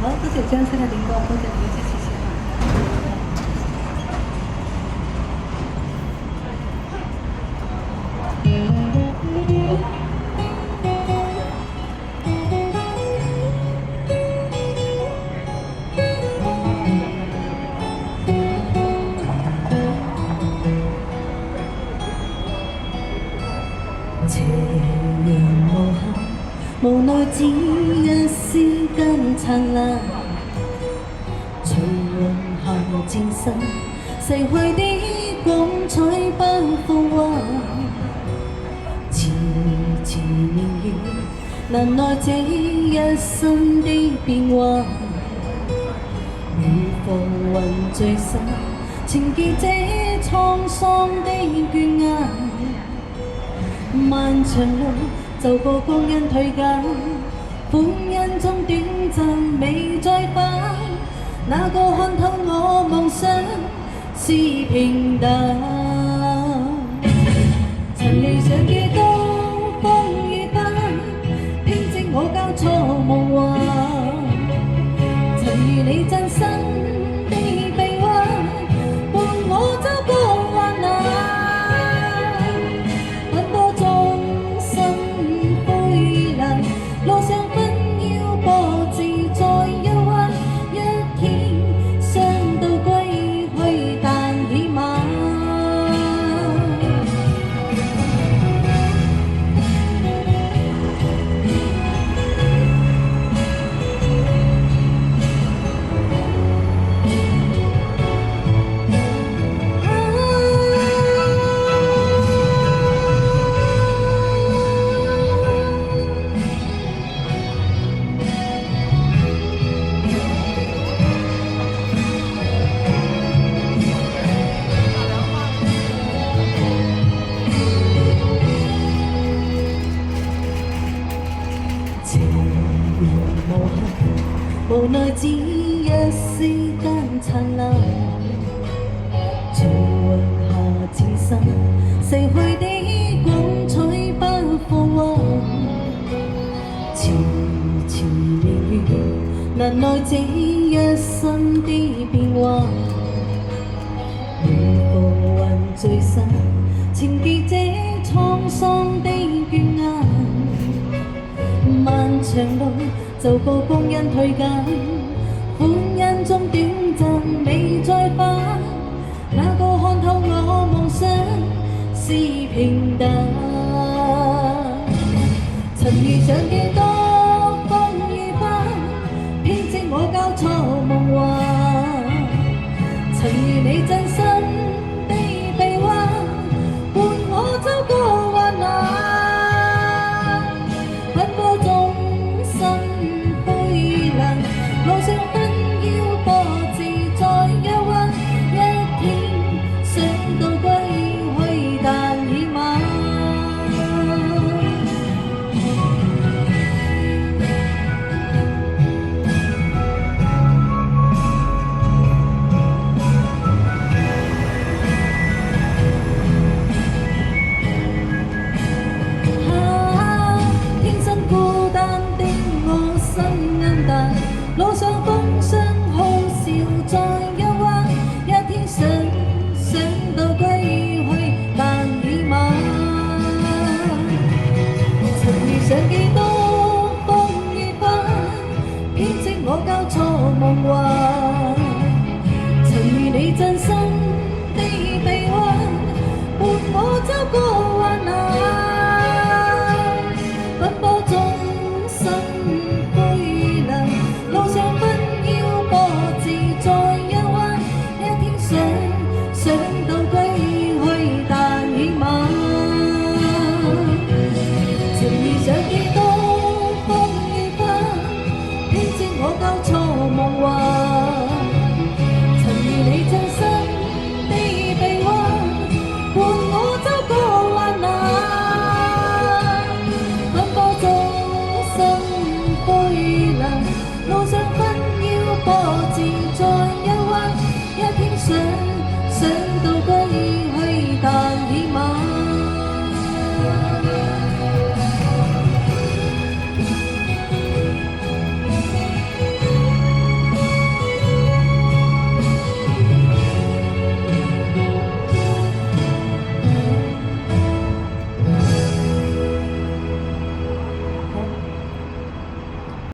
好，多謝張生嘅點歌，多謝你嘅支持先。斜陽無限，無奈只一絲根燦爛。隨雲下漸逝，逝去的光彩不復還。遲遲年月，難耐這一生的變幻。每浮雲聚散，情結這滄桑的倦顏。漫長路就過光陰退減，歡欣中短暫未再返。哪個看透我夢想是平淡？曾遇上幾多風雨翻，編織我交錯夢幻。曾遇你真心的臂彎，伴我走過患難。路上紛擾波自在憂鬱，一天傷到歸去但已晚。無奈只一絲間燦爛，隨雲下漸逝，逝去的光彩不復還。遲遲年月，難耐這一生的變幻。每浮雲聚散，情結這滄桑的倦顏。漫長路就過光陰退減，歡欣中短暫未再返。哪個看透我夢想是平淡？曾遇上幾多風雨翻，編織我交錯夢幻。曾遇你真心的臂彎，伴我走過患難。路上紛擾波自在憂鬱，一天想到歸去但已晚。天生孤單的我心暗淡，路上風霜好笑再憂鬱，一天想到歸去但已晚。曾遇上幾多風雨翻，編織我交錯夢幻。曾遇你真心